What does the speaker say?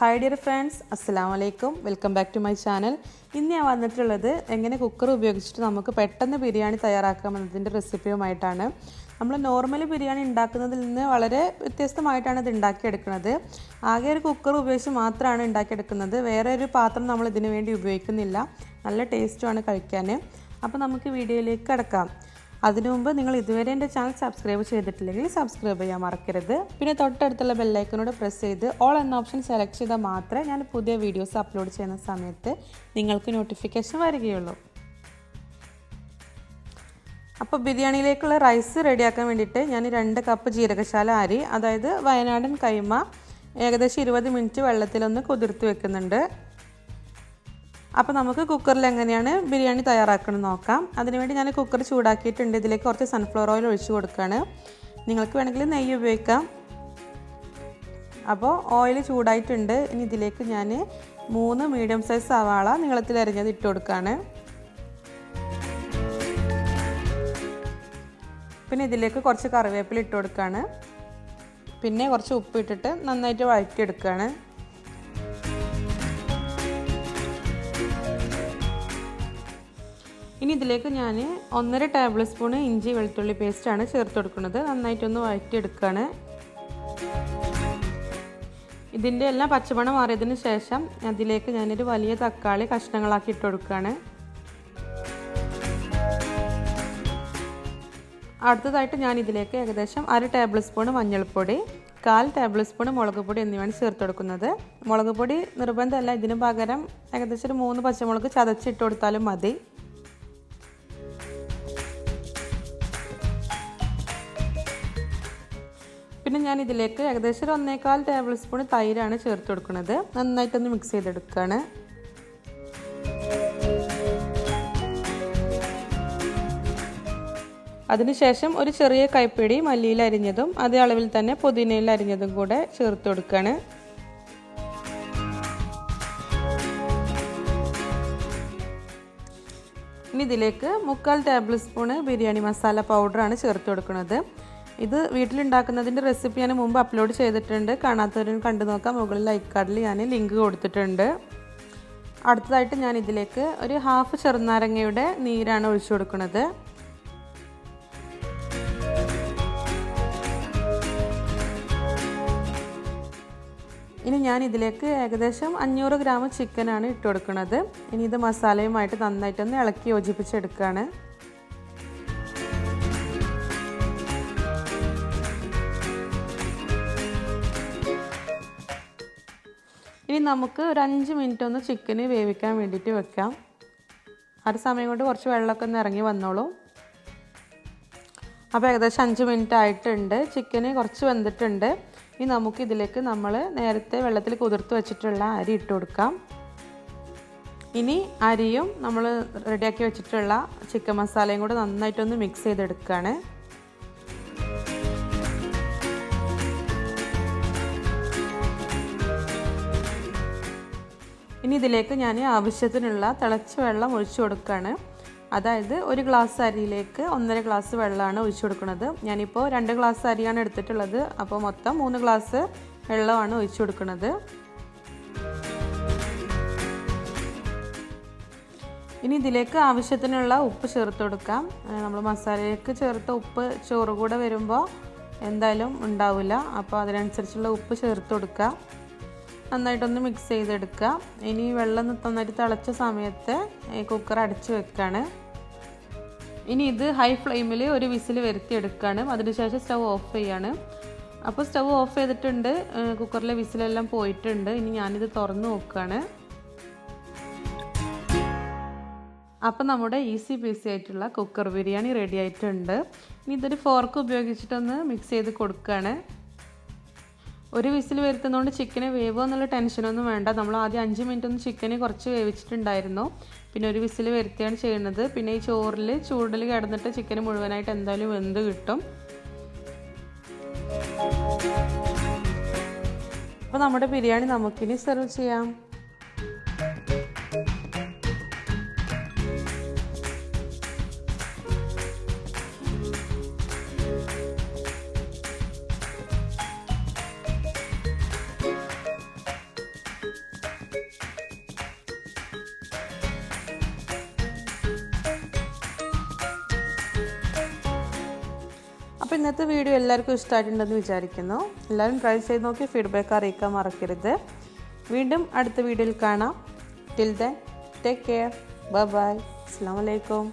Hi dear friends, Assalamu alaikum. Welcome back to my channel. ഇന്ന് ഞാൻ വന്നിട്ടുള്ളത് എങ്ങനെ കുക്കർ ഉപയോഗിച്ചിട്ട് നമുക്ക് പെട്ടെന്ന് ബിരിയാണി തയ്യാറാക്കാമെന്നതിൻ്റെ റെസിപ്പിയുമായിട്ടാണ്. നമ്മൾ നോർമലി ബിരിയാണി ഉണ്ടാക്കുന്നതിൽ നിന്ന് വളരെ വ്യത്യസ്തമായിട്ടാണ് ഇത് ഉണ്ടാക്കിയെടുക്കുന്നത്. ആകെ ഒരു കുക്കർ ഉപയോഗിച്ച് മാത്രമാണ് ഉണ്ടാക്കിയെടുക്കുന്നത്. വേറെ ഒരു പാത്രം നമ്മൾ ഇതിനു വേണ്ടി ഉപയോഗിക്കുന്നില്ല. നല്ല ടേസ്റ്റുമാണ് കഴിക്കാൻ. അപ്പോൾ നമുക്ക് വീഡിയോയിലേക്ക് കടക്കാം. അതിനു മുമ്പ് നിങ്ങൾ ഇതുവരെ എൻ്റെ ചാനൽ സബ്സ്ക്രൈബ് ചെയ്തിട്ടില്ലെങ്കിൽ സബ്സ്ക്രൈബ് ചെയ്യാൻ മറക്കരുത്. പിന്നെ തൊട്ടടുത്തുള്ള ബെല്ലൈക്കനോട് പ്രസ് ചെയ്ത് ഓൾ എന്ന ഓപ്ഷൻ സെലക്ട് ചെയ്താൽ മാത്രമേ ഞാൻ പുതിയ വീഡിയോസ് അപ്ലോഡ് ചെയ്യുന്ന സമയത്ത് നിങ്ങൾക്ക് നോട്ടിഫിക്കേഷൻ വരികയുള്ളൂ. അപ്പോൾ ബിരിയാണിയിലേക്കുള്ള റൈസ് റെഡിയാക്കാൻ വേണ്ടിയിട്ട് ഞാൻ 2 കപ്പ് ജീരകശാല അരി, അതായത് വയനാടൻ കൈമ, ഏകദേശം 20 മിനിറ്റ് വെള്ളത്തിലൊന്ന് കുതിർത്ത് വെക്കുന്നുണ്ട്. അപ്പോൾ നമുക്ക് കുക്കറിൽ എങ്ങനെയാണ് ബിരിയാണി തയ്യാറാക്കണമെന്ന് നോക്കാം. അതിനുവേണ്ടി ഞാൻ കുക്കർ ചൂടാക്കിയിട്ടുണ്ട്. ഇതിലേക്ക് കുറച്ച് സൺഫ്ലവർ ഓയിൽ ഒഴിച്ച് കൊടുക്കുകയാണ്. നിങ്ങൾക്ക് വേണമെങ്കിൽ നെയ്യ് ഉപയോഗിക്കാം. അപ്പോൾ ഓയിൽ ചൂടായിട്ടുണ്ട്. ഇനി ഇതിലേക്ക് ഞാൻ 3 മീഡിയം സൈസ് സവാള നീളത്തിൽ അരിഞ്ഞത് ഇട്ട് കൊടുക്കുകയാണ്. പിന്നെ ഇതിലേക്ക് കുറച്ച് കറിവേപ്പില ഇട്ട് കൊടുക്കുകയാണ്. പിന്നെ കുറച്ച് ഉപ്പ് ഇട്ടിട്ട് നന്നായിട്ട് വഴറ്റിയെടുക്കുകയാണ്. ഇനി ഇതിലേക്ക് ഞാൻ 1.5 ടേബിൾ സ്പൂൺ ഇഞ്ചി വെളുത്തുള്ളി പേസ്റ്റാണ് ചേർത്ത് കൊടുക്കുന്നത്. നന്നായിട്ടൊന്ന് വഴറ്റിയെടുക്കുകയാണ്. ഇതിൻ്റെ എല്ലാം പച്ചമണം മാറിയതിന് ശേഷം അതിലേക്ക് ഞാനൊരു വലിയ തക്കാളി കഷ്ണങ്ങളാക്കി ഇട്ട് കൊടുക്കുകയാണ്. അടുത്തതായിട്ട് ഞാൻ ഇതിലേക്ക് ഏകദേശം 1/2 ടേബിൾ സ്പൂൺ മഞ്ഞൾപ്പൊടി, 1/4 ടേബിൾ സ്പൂൺ മുളക് പൊടി എന്നിവയാണ് ചേർത്ത് കൊടുക്കുന്നത്. മുളക് പൊടി നിർബന്ധമല്ല, ഇതിന് പകരം ഏകദേശം 3 പച്ചമുളക് ചതച്ചിട്ട് കൊടുത്താലും മതി. പിന്നെ ഞാൻ ഇതിലേക്ക് ഏകദേശം 1.25 ടേബിൾ സ്പൂൺ തൈരാണ് ചേർത്ത് കൊടുക്കുന്നത്. നന്നായിട്ടൊന്ന് മിക്സ് ചെയ്തെടുക്കുകയാണ്. അതിനുശേഷം ഒരു ചെറിയ കൈപ്പിടി മല്ലിയില അരിഞ്ഞതും അതേ അളവിൽ തന്നെ പുതിനയില അരിഞ്ഞതും കൂടെ ചേർത്ത് കൊടുക്കുകയാണ്. ഇനി ഇതിലേക്ക് 3/4 ടേബിൾ സ്പൂൺ ബിരിയാണി മസാല പൗഡറാണ് ചേർത്ത് കൊടുക്കുന്നത്. ഇത് വീട്ടിലുണ്ടാക്കുന്നതിൻ്റെ റെസിപ്പി ഞാൻ മുമ്പ് അപ്ലോഡ് ചെയ്തിട്ടുണ്ട്. കാണാത്തവരും കണ്ടു നോക്കാം. മുകളിൽ ലൈക്ക് കാർഡിൽ ഞാൻ ലിങ്ക് കൊടുത്തിട്ടുണ്ട്. അടുത്തതായിട്ട് ഞാൻ ഇതിലേക്ക് ഒരു 1/2 ചെറുനാരങ്ങയുടെ നീരാണ് ഒഴിച്ചു കൊടുക്കുന്നത്. ഇനി ഞാൻ ഇതിലേക്ക് ഏകദേശം 500 ഗ്രാം ചിക്കനാണ് ഇട്ട് കൊടുക്കുന്നത്. ഇനി ഇത് മസാലയുമായിട്ട് നന്നായിട്ടൊന്ന് ഇളക്കി യോജിപ്പിച്ചെടുക്കുകയാണ്. ഇനി നമുക്ക് ഒരു 5 മിനിറ്റ് ഒന്ന് ചിക്കന് വേവിക്കാൻ വേണ്ടിയിട്ട് വെക്കാം. ആ സമയം കൊണ്ട് കുറച്ച് വെള്ളമൊക്കെ ഒന്ന് ഇറങ്ങി വന്നോളൂ. അപ്പോൾ ഏകദേശം 5 മിനിറ്റ് ആയിട്ടുണ്ട്. ചിക്കന് കുറച്ച് വെന്തിട്ടുണ്ട്. ഇനി നമുക്ക് ഇതിലേക്ക് നമ്മൾ നേരത്തെ വെള്ളത്തിൽ കുതിർത്ത് വെച്ചിട്ടുള്ള അരി ഇട്ട് കൊടുക്കാം. ഇനി അരിയും നമ്മൾ റെഡിയാക്കി വെച്ചിട്ടുള്ള ചിക്കൻ മസാലയും കൂടെ നന്നായിട്ടൊന്ന് മിക്സ് ചെയ്തെടുക്കുകയാണ്. ഇനി ഇതിലേക്ക് ഞാൻ ആവശ്യത്തിനുള്ള തിളച്ച വെള്ളം ഒഴിച്ചു കൊടുക്കുകയാണ്. അതായത് ഒരു ഗ്ലാസ് അരിയിലേക്ക് 1.5 ഗ്ലാസ് വെള്ളമാണ് ഒഴിച്ചു കൊടുക്കുന്നത്. ഞാനിപ്പോൾ 2 ഗ്ലാസ് അരിയാണ് എടുത്തിട്ടുള്ളത്. അപ്പോൾ മൊത്തം 3 ഗ്ലാസ് വെള്ളമാണ് ഒഴിച്ചു കൊടുക്കുന്നത്. ഇനി ഇതിലേക്ക് ആവശ്യത്തിനുള്ള ഉപ്പ് ചേർത്ത് കൊടുക്കാം. നമ്മൾ മസാലയിലേക്ക് ചേർത്ത ഉപ്പ് ചോറ് കൂടെ വരുമ്പോൾ എന്തായാലും ഉണ്ടാവില്ല. അപ്പോൾ അതിനനുസരിച്ചുള്ള ഉപ്പ് ചേർത്ത് കൊടുക്കുക. നന്നായിട്ടൊന്ന് മിക്സ് ചെയ്തെടുക്കുക. ഇനി വെള്ളം നന്നായിട്ട് തിളച്ച സമയത്ത് കുക്കർ അടച്ച് വെക്കുകയാണ്. ഇനി ഇത് ഹൈ ഫ്ലെയിമിൽ ഒരു വിസിൽ വരുത്തിയെടുക്കുകയാണ്. അതിനുശേഷം സ്റ്റവ് ഓഫ് ചെയ്യാണ്. അപ്പോൾ സ്റ്റവ് ഓഫ് ചെയ്തിട്ടുണ്ട്. കുക്കറിലെ വിസിലെല്ലാം പോയിട്ടുണ്ട്. ഇനി ഞാനിത് തുറന്ന് നോക്കുകയാണ്. അപ്പോൾ നമ്മുടെ ഈസി പീസി ആയിട്ടുള്ള കുക്കർ ബിരിയാണി റെഡി ആയിട്ടുണ്ട്. ഇനി ഇതൊരു ഫോർക്ക് ഉപയോഗിച്ചിട്ടൊന്ന് മിക്സ് ചെയ്ത് കൊടുക്കുകയാണ്. ഒരു വിസിൽ വരുത്തുന്നതുകൊണ്ട് ചിക്കന് വേവോ എന്നുള്ള ടെൻഷനൊന്നും വേണ്ട. നമ്മൾ ആദ്യം 5 മിനിറ്റ് ഒന്ന് ചിക്കന് കുറച്ച് വേവിച്ചിട്ടുണ്ടായിരുന്നു. പിന്നെ ഒരു വിസിൽ വരുത്തിയാണ് ചെയ്യുന്നത്. പിന്നെ ഈ ചോറിൽ ചൂടിൽ കിടന്നിട്ട് ചിക്കന് മുഴുവനായിട്ട് എന്തായാലും വെന്ത് കിട്ടും. അപ്പോൾ നമ്മുടെ ബിരിയാണി നമുക്കിനി സെർവ് ചെയ്യാം. അപ്പോൾ ഇന്നത്തെ വീഡിയോ എല്ലാവർക്കും ഇഷ്ടമായിട്ടുണ്ടെന്ന് വിചാരിക്കുന്നു. എല്ലാവരും ട്രൈ ചെയ്ത് നോക്കി ഫീഡ്ബാക്ക് അറിയിക്കാൻ മറക്കരുത്. വീണ്ടും അടുത്ത വീഡിയോയിൽ കാണാം. Till then take care. Bye bye. അസ്സലാമു അലൈക്കും.